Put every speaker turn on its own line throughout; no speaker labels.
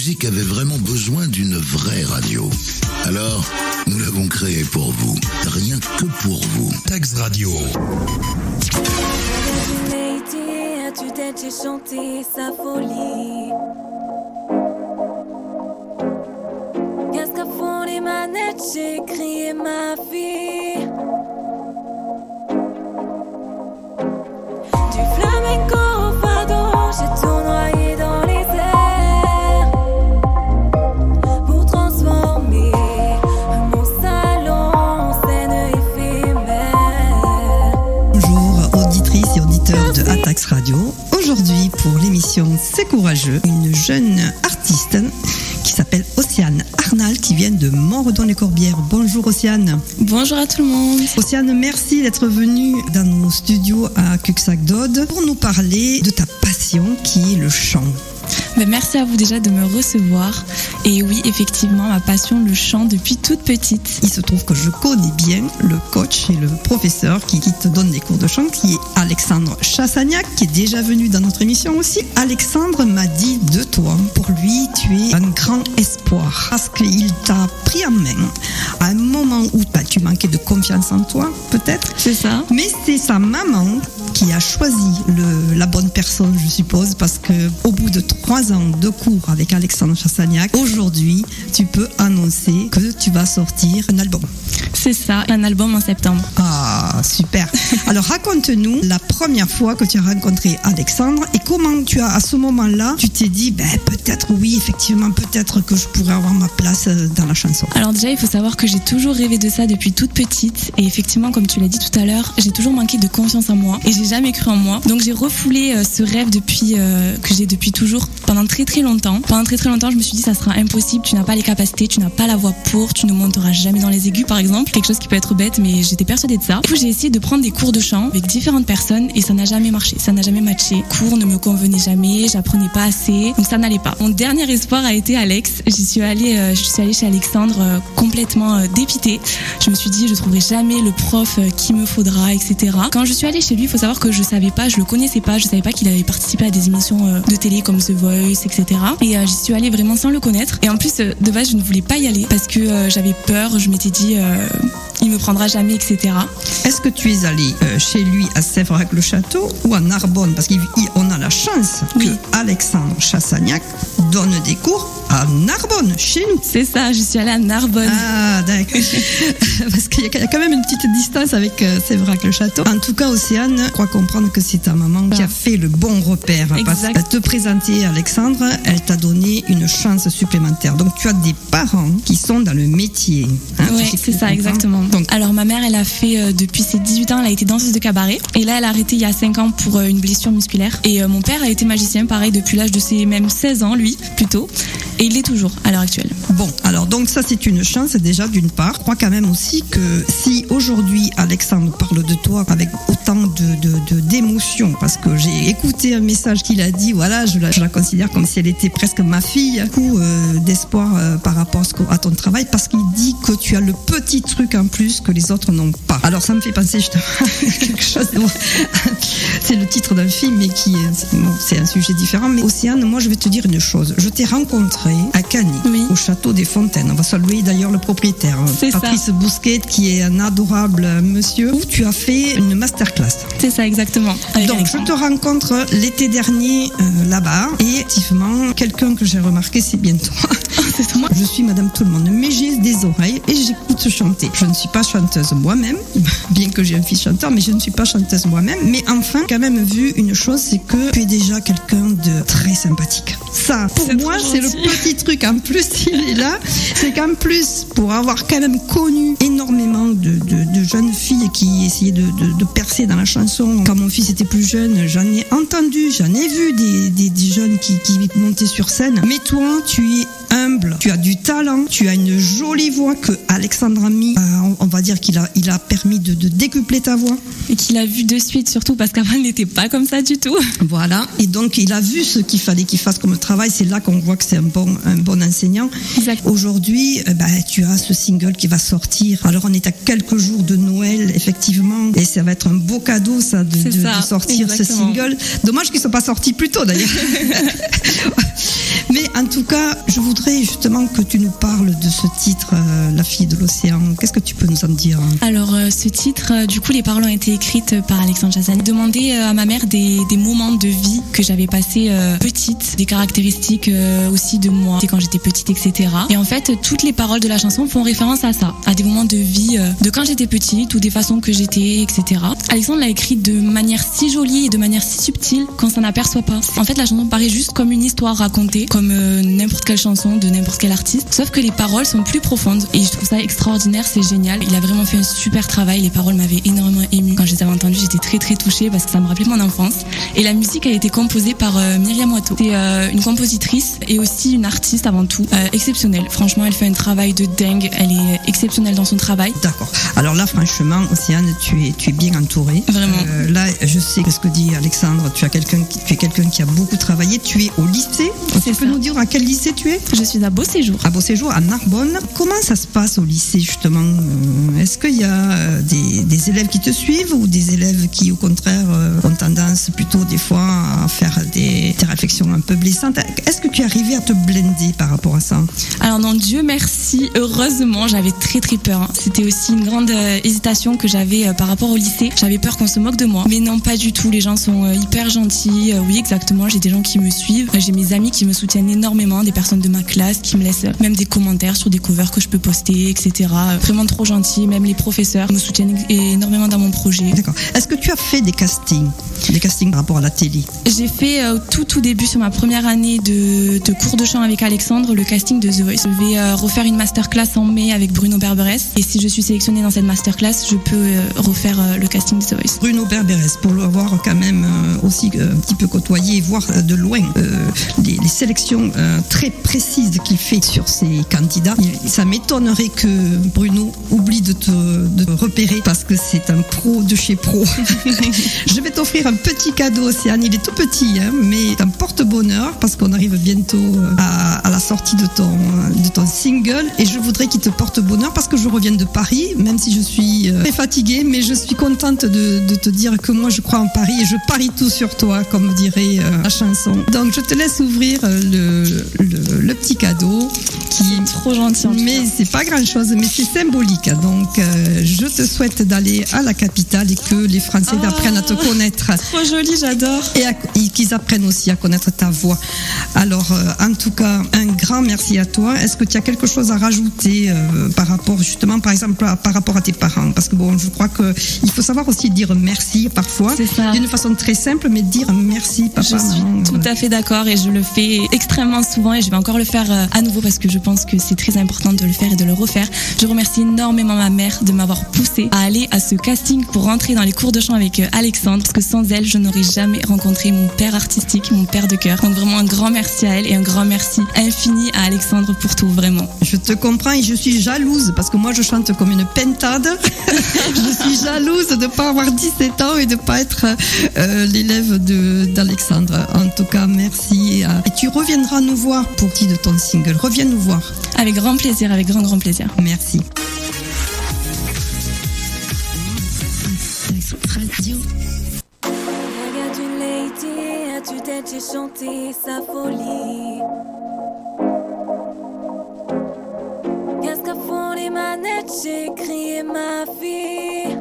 musique avait vraiment besoin d'une vraie radio. Alors, nous l'avons créée pour vous. Rien que pour vous. Tax Radio.
À tue-tête, j'ai chanté sa folie. Casque à fond les manettes, j'ai crié ma fille. Du flamenco au fado, j'ai tournoyé dans les airs pour transformer mon salon en scène éphémère.
Bonjour auditrices et auditeurs de Atax Radio. Aujourd'hui pour l'émission C'est courageux, une jeune artiste qui s'appelle Océane Arnal qui vient de Montredon-les-Corbières. Bonjour Océane.
Bonjour à tout le monde.
Océane, merci d'être venue dans nos studios à Cuxac-Dode pour nous parler de ta passion qui est le chant.
Merci à vous déjà de me recevoir. Et oui, effectivement, ma passion, le chant depuis toute petite.
Il se trouve que je connais bien le coach et le professeur qui te donne des cours de chant, qui est Alexandre Chassagnac, qui est déjà venu dans notre émission aussi. Alexandre m'a dit de toi, pour lui, tu es un grand espoir, parce qu'il t'a pris en main à un moment où tu manquais de confiance en toi, peut-être.
C'est ça.
Mais c'est sa maman qui a choisi la bonne personne, je suppose, parce que au bout de 3 ans de cours avec Alexandre Chassagnac, aujourd'hui, tu peux annoncer que tu vas sortir un album.
C'est ça, un album en septembre.
Ah, super. Alors, raconte-nous la première fois que tu as rencontré Alexandre et comment à ce moment-là, tu t'es dit, peut-être, oui, effectivement, peut-être que je pourrais avoir ma place dans la chanson.
Alors déjà, il faut savoir que j'ai toujours rêvé de ça depuis toute petite. Et effectivement, comme tu l'as dit tout à l'heure, j'ai toujours manqué de confiance en moi et j'ai jamais cru en moi. Donc, j'ai refoulé ce rêve que j'ai depuis toujours pendant très très longtemps. Pendant très très longtemps, je me suis dit, ça sera impossible, tu n'as pas les capacités, tu n'as pas la voix pour, tu ne monteras jamais dans les aigus, par exemple. Quelque chose qui peut être bête, mais j'étais persuadée de ça. Du coup, j'ai essayé de prendre des cours de chant avec différentes personnes et ça n'a jamais marché, ça n'a jamais matché. Les cours ne me convenaient jamais, j'apprenais pas assez, donc ça n'allait pas. Mon dernier espoir a été Alex. Je suis allée chez Alexandre complètement dépitée. Je me suis dit, je trouverai jamais le prof qu'il me faudra, etc. Quand je suis allée chez lui, il faut savoir que je savais pas, je le connaissais pas, je savais pas qu'il avait participé à des émissions de télé comme The Voice, etc. Et j'y suis allée vraiment sans le connaître. Et en plus, de base, je ne voulais pas y aller parce que j'avais peur, je m'étais dit... il me prendra jamais, etc.
Est-ce que tu es allé chez lui à Sèvres-le-Château ou à Narbonne? Parce qu'on a la chance que Alexandre Chassagnac donne des cours à Narbonne, chez nous.
C'est ça, je suis allée à Narbonne.
Ah, d'accord. Parce qu'il y a quand même une petite distance avec Sèvres-le-Château. En tout cas, Océane, je crois comprendre que c'est ta maman qui a fait le bon repère.
Exact.
Parce qu'elle te présentait Alexandre, elle t'a donné une chance supplémentaire. Donc, tu as des parents qui sont dans le métier.
Oui, c'est ça, exactement. Donc, alors, ma mère, elle a fait, depuis ses 18 ans, elle a été danseuse de cabaret. Et là, elle a arrêté il y a 5 ans pour une blessure musculaire. Et mon père a été magicien, pareil, depuis l'âge de ses même 16 ans, lui, plutôt. Et il l'est toujours, à l'heure actuelle.
Bon, alors, donc ça, c'est une chance, déjà, d'une part. Je crois quand même aussi que si aujourd'hui, Alexandre parle de toi avec autant d'émotion, parce que j'ai écouté un message qu'il a dit, voilà, je la considère comme si elle était presque ma fille, beaucoup d'espoir par rapport à ton travail, parce qu'il dit que tu as le petit truc en plus que les autres n'ont pas. Alors ça me fait penser justement à quelque chose c'est le titre d'un film mais c'est un sujet différent. Mais Océane, moi je vais te dire une chose, je t'ai rencontré à Cagny, oui, au château des Fontaines. On va saluer d'ailleurs le propriétaire, Patrice Bousquet, qui est un adorable monsieur, où tu as fait une masterclass.
C'est ça, exactement.
Donc Alexandre, je te rencontre l'été dernier là-bas, et effectivement quelqu'un que j'ai remarqué, c'est bien toi. C'est moi. Je suis Madame Tout-le-Monde, mais j'ai des oreilles et j'écoute chanter. Je ne suis pas chanteuse moi-même, bien que j'ai un fils chanteur, mais je ne suis pas chanteuse moi-même. Mais enfin, quand même vu une chose, c'est que tu es déjà quelqu'un de très sympathique. Ça, pour moi, c'est le petit truc en plus, il est là. C'est qu'en plus, pour avoir quand même connu énormément de jeunes filles qui essayaient de percer dans la chanson, quand mon fils était plus jeune, j'en ai entendu, j'en ai vu des jeunes qui montaient sur scène. Mais toi, tu es humble, tu as du talent, tu as une jolie voix que Alexandre a mis, on va dire qu'il a permis de décupler ta voix.
Et qu'il a vu de suite, surtout parce qu'avant, il n'était pas comme ça du tout.
Voilà. Et donc, il a vu ce qu'il fallait qu'il fasse comme travail. C'est là qu'on voit que c'est un bon enseignant.
Exact.
Aujourd'hui, tu as ce single qui va sortir. Alors, on est à quelques jours de Noël, effectivement. Et ça va être un beau cadeau, ça, de sortir
exactement.
ce single. Dommage qu'il ne soit pas sorti plus tôt, d'ailleurs. Mais en tout cas, je voudrais justement que tu nous parles de ce titre, La fille de l'océan. Qu'est-ce que tu peux nous en dire?
Alors, ce titre, du coup, les paroles ont été écrites par Alexandre Chazanne. Il demandait à ma mère des moments de vie que j'avais passés petite, des caractéristiques aussi de moi, quand j'étais petite, etc. Et en fait, toutes les paroles de la chanson font référence à ça, à des moments de vie de quand j'étais petite ou des façons que j'étais, etc. Alexandre l'a écrit de manière si jolie et de manière si subtile qu'on s'en aperçoit pas. En fait, la chanson paraît juste comme une histoire racontée, comme n'importe quelle chanson de n'importe quel artiste, sauf que les paroles sont plus profondes et je trouve ça extraordinaire, c'est génial. Il a vraiment fait un super travail, les paroles m'avaient énormément émue. Quand je les avais entendues, j'étais très très touchée parce que ça me rappelait mon enfance. Et la musique a été composée par Myriam Watteau. C'est une compositrice et aussi une artiste avant tout, exceptionnelle. Franchement, elle fait un travail de dingue, elle est exceptionnelle dans son travail.
D'accord. Alors là, franchement, Océane, tu es bien entourée.
Vraiment.
Là, je sais ce que dit Alexandre, tu es quelqu'un qui a beaucoup travaillé. Tu es au lycée. Tu peux nous dire à quel lycée tu es?
Je suis à Beau Séjour.
À Beau Séjour, à Narbonne. Comment ça se passe au lycée, justement? Est-ce qu'il y a des élèves qui te suivent ou des élèves qui, au contraire, ont tendance plutôt des fois à faire des réflexions un peu blessantes? Est-ce que tu es arrivé à te blender par rapport à ça?
Alors non, Dieu merci, heureusement, j'avais très très peur. C'était aussi une grande hésitation que j'avais par rapport au lycée. J'avais peur qu'on se moque de moi. Mais non, pas du tout. Les gens sont hyper gentils. Oui, exactement, j'ai des gens qui me suivent. J'ai mes amis qui me soutiennent énormément, des personnes de ma classe qui me laissent même des commentaires sur des covers que je peux poster, etc. Vraiment trop gentils. Même les professeurs me soutiennent énormément dans mon projet.
D'accord. Est-ce que tu as fait des castings par rapport à la télé?
J'ai fait au tout début, sur ma première année de cours de chant avec Alexandre, le casting de The Voice. Je vais refaire une masterclass en mai avec Bruno Berberès. Et si je suis sélectionnée dans cette masterclass, je peux refaire le casting de The Voice.
Bruno Berberès, pour l'avoir quand même aussi un petit peu côtoyé et voir de loin les sélections très précises qu'il fait sur ses candidats, ça m'étonnerait que Bruno oublie de te repérer parce que c'est un pro de chez pro. Je vais t'offrir un petit cadeau, Océane. Il est tout petit, hein, mais un porte-bonheur parce qu'on arrive bientôt à la sortie de ton single et je voudrais qu'il te porte bonheur parce que je reviens de Paris, même si je suis très fatiguée, mais je suis contente de te dire que moi je crois en Paris et je parie tout sur toi, comme dirait la chanson. Donc je te laisse ouvrir le petit cadeau qui est
trop gentil.
Mais c'est pas grand chose, mais c'est symbolique. Donc je te souhaite d'aller à la capitale et que les Français apprennent à te connaître.
Trop joli, j'adore.
Et qu'ils apprennent aussi à connaître ta voix. Alors en tout cas, un grand merci à toi. Est-ce que tu as quelque chose à rajouter par rapport justement, par exemple, par rapport à tes parents? Parce que bon, je crois que il faut savoir aussi dire merci parfois, d'une façon très simple, mais dire merci, papa.
Je suis tout à fait d'accord et je le fais extrêmement souvent et je vais encore le faire à nouveau parce que je pense que c'est très important de le faire et de le refaire. Je remercie énormément ma mère de m'avoir poussée à aller à ce casting pour rentrer dans les cours de chant avec Alexandre, parce que sans elle, je n'aurais jamais rencontré mon père artistique, mon père de cœur. Donc vraiment un grand merci à elle et un grand merci infini à Alexandre pour tout, vraiment.
Je te comprends et je suis jalouse parce que moi je chante comme une pentade. Je suis jalouse de ne pas avoir 17 ans et de ne pas être l'élève d'Alexandre. En tout cas, merci. Et tu reviendras nous voir pour de ton single. Reviens nous voir.
Avec grand plaisir, avec grand plaisir.
Merci.
Regarde une lady, à tue-tête j'ai chanté sa folie. Qu'est-ce qu'à fond les manettes, j'ai crié ma fille.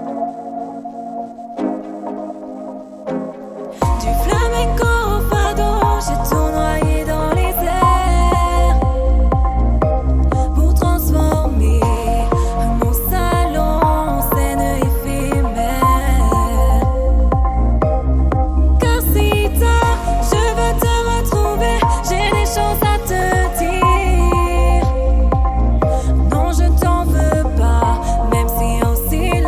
Du flamenco au fado, j'ai tout noyé dans les airs pour transformer mon salon en scène éphémère. Car si tard, je veux te retrouver, j'ai des choses à te dire. Non, je t'en veux pas, même si en silence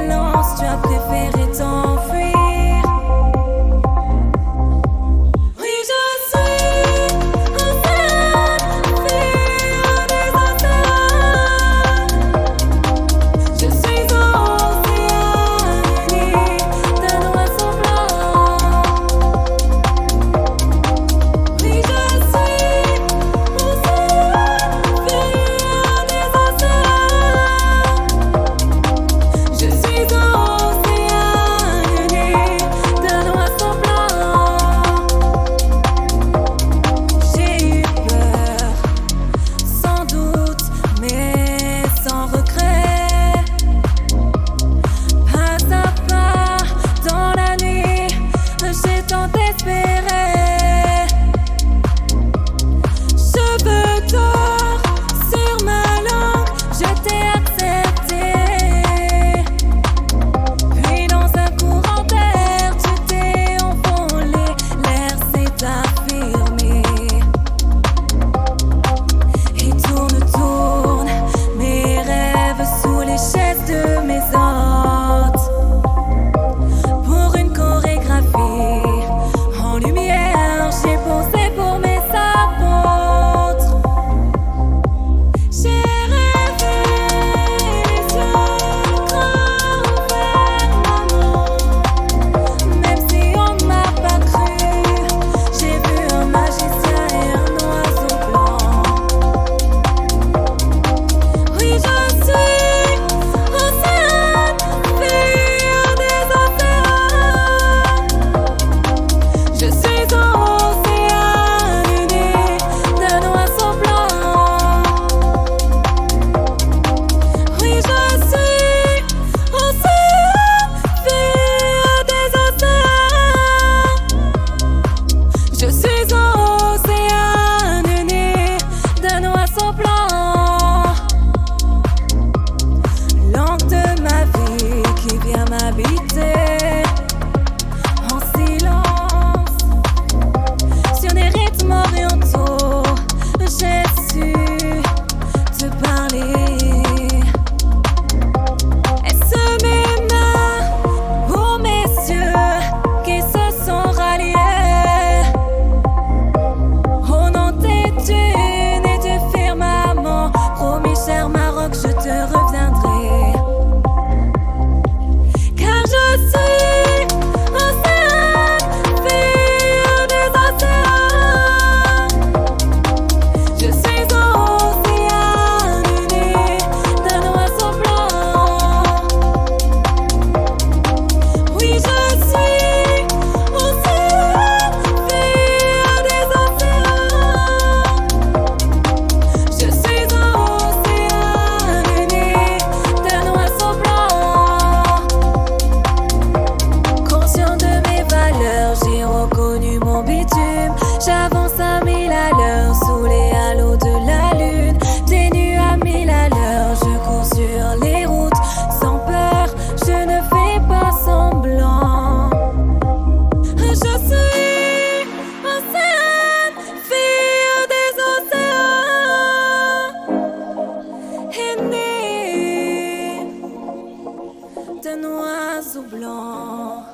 blanc.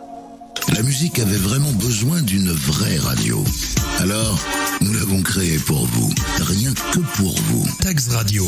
La musique avait vraiment besoin d'une vraie radio. Alors, nous l'avons créée pour vous. Rien que pour vous.
Tax Radio.